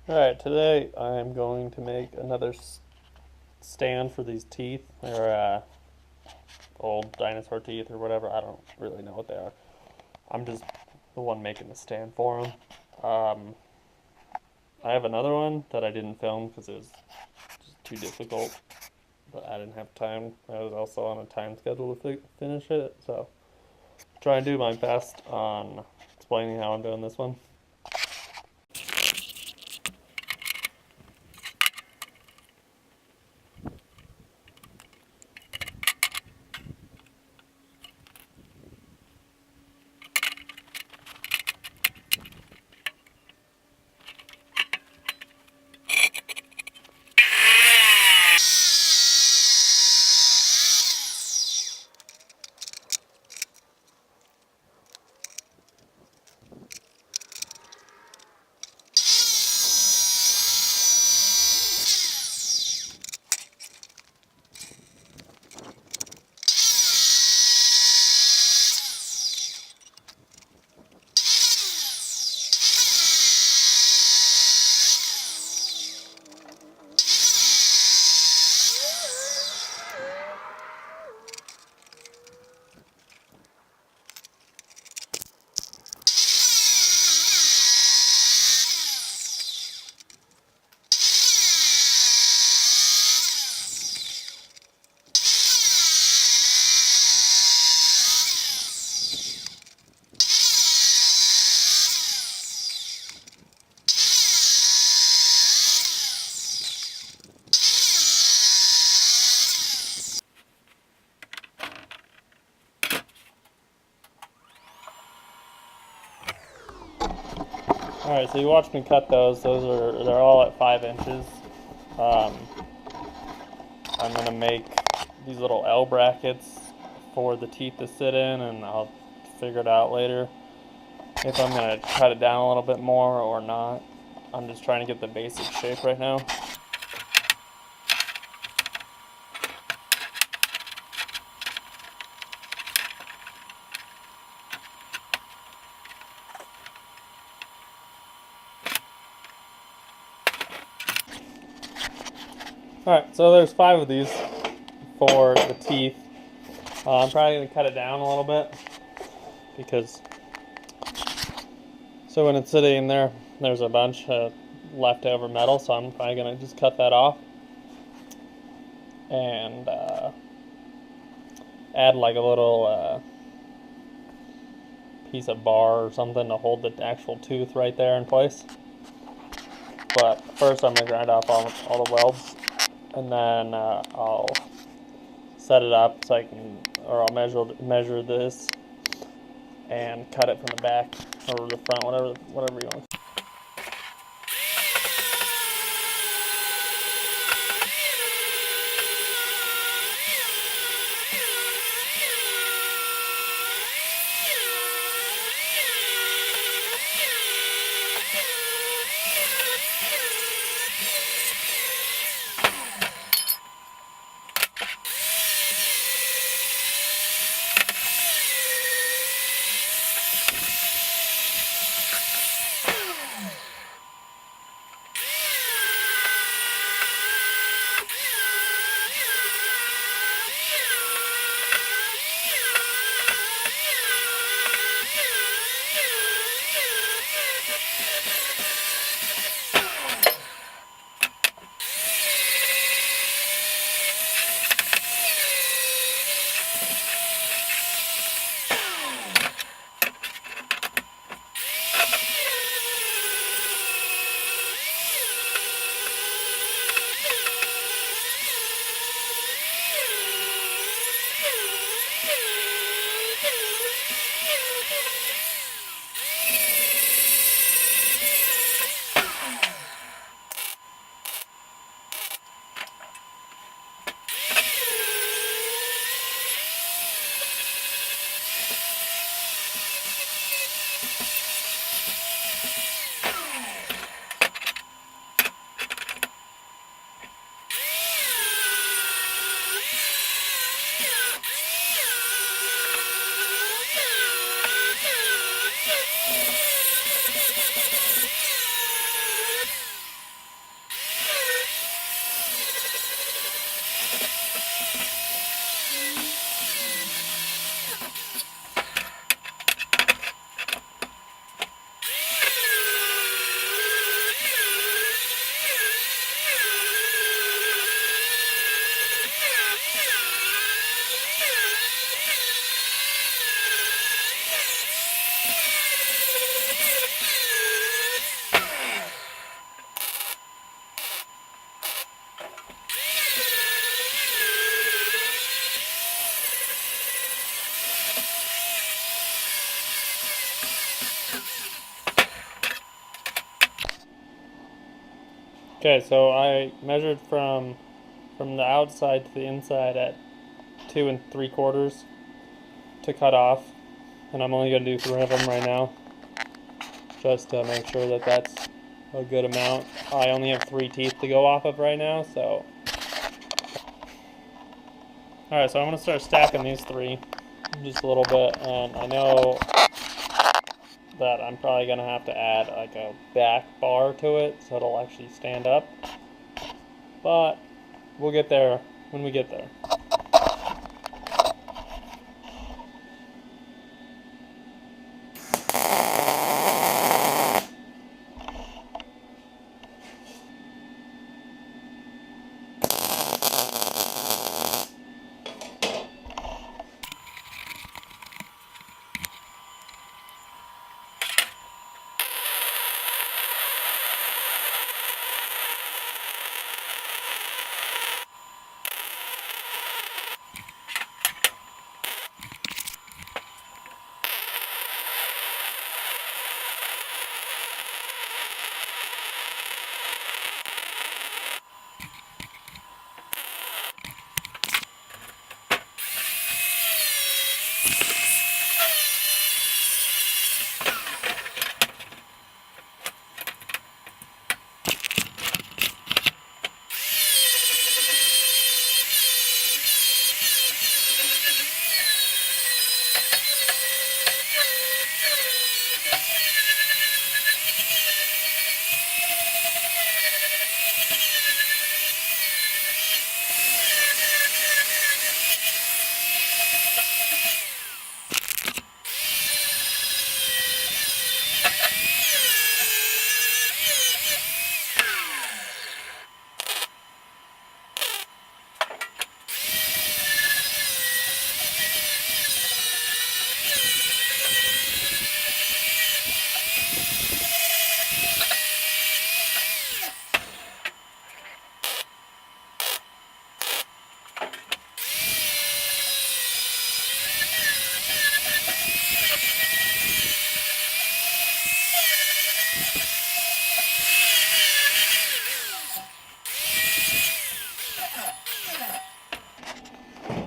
Alright, today I'm going to make another stand for these teeth. They're old dinosaur teeth or whatever. I don't really know what they are. I'm just the one making the stand for them. I have another one that I didn't film because it was just too difficult, but I didn't have time. I was also on a time schedule to finish it, so try and do my best on explaining how I'm doing this one. Alright, so you watched me cut those. They're all at 5 inches. Um, I'm gonna make these little L brackets for the teeth to sit in, and I'll figure it out later if I'm gonna cut it down a little bit more or not. I'm just trying to get the basic shape right now. Alright, so there's 5 of these for the teeth. I'm probably going to cut it down a little bit because so when it's sitting in there, there's a bunch of leftover metal, so I'm probably going to just cut that off and add like a little piece of bar or something to hold the actual tooth right there in place. But first I'm going to grind off all the welds, and then I'll set it up so I can, or I'll measure this and cut it from the back or the front, whatever you want. Okay, so I measured from the outside to the inside at 2 3/4 to cut off, and I'm only gonna do 3 of them right now, just to make sure that that's a good amount. I only have 3 teeth to go off of right now, so. Alright, so I'm gonna start stacking these 3 just a little bit, and I know that I'm probably gonna have to add like a back bar to it so it'll actually stand up, but we'll get there when we get there.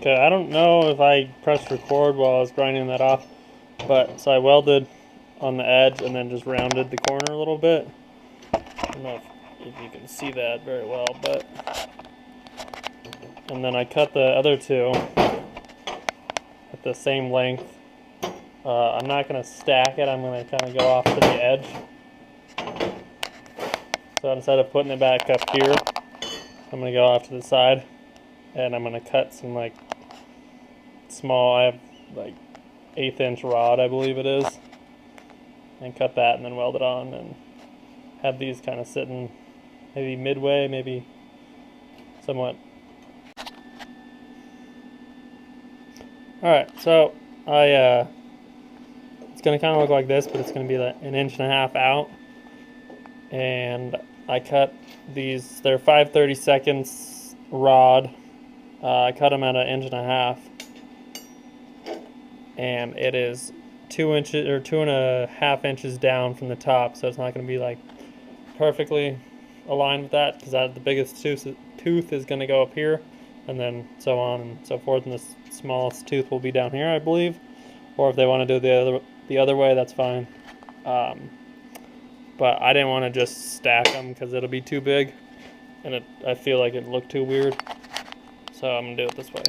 Okay, I don't know if I pressed record while I was grinding that off, but so I welded on the edge and then just rounded the corner a little bit. I don't know if you can see that very well, but. And then I cut the other 2 at the same length. I'm not going to stack it, I'm going to kind of go off to the edge. So instead of putting it back up here, I'm going to go off to the side. And I'm going to cut some like small, I have like 1/8 inch rod, I believe it is. And cut that and then weld it on and have these kind of sitting maybe midway, maybe somewhat. Alright, so it's going to kind of look like this, but it's going to be like 1.5 inches out. And I cut these, they're 5/32 rod. I cut them at 1.5 inches. And it is 2 inches or 2.5 inches down from the top, so it's not going to be like perfectly aligned with that, because the biggest tooth is going to go up here, and then so on and so forth, and the smallest tooth will be down here, I believe. Or if they want to do the other way, that's fine. But I didn't want to just stack them because it'll be too big, and I feel like it'd look too weird. So I'm gonna do it this way.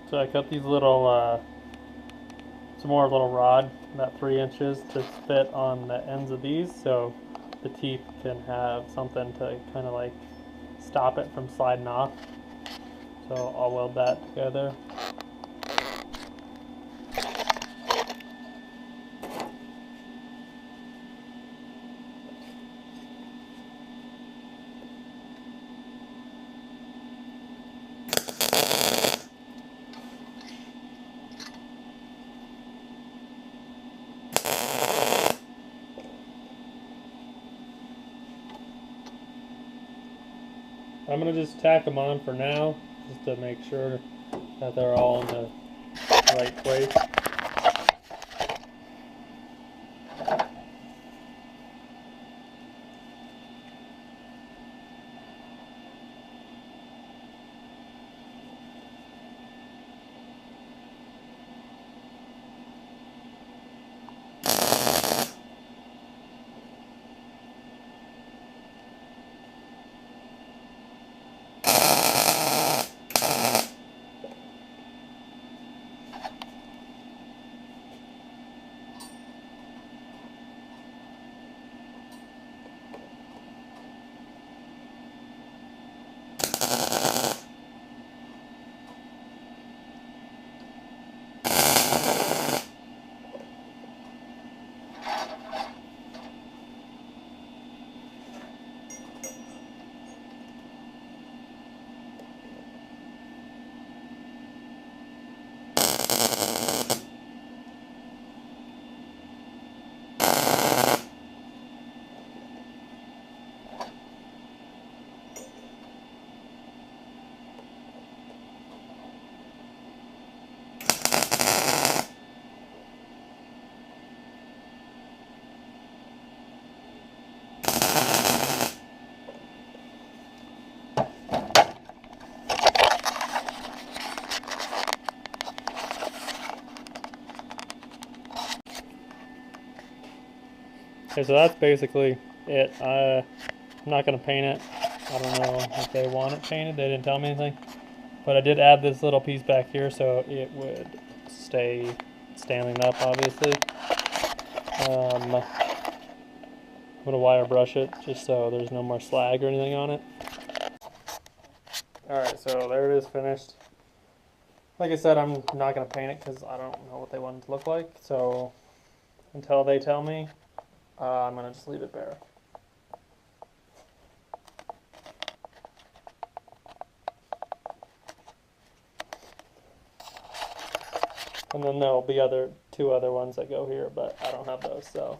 So I cut these little, some more little rod, about 3 inches, to fit on the ends of these, so the teeth can have something to kind of like stop it from sliding off. So I'll weld that together. I'm going to just tack them on for now, just to make sure that they're all in the right place. Okay, so that's basically it. I'm not going to paint it. I don't know if they want it painted. They didn't tell me anything. But I did add this little piece back here so it would stay standing up, obviously. I'm going to wire brush it just so there's no more slag or anything on it. Alright, so there it is finished. Like I said, I'm not going to paint it because I don't know what they want it to look like. So until they tell me, I'm going to just leave it bare. And then there'll be two other ones that go here, but I don't have those, so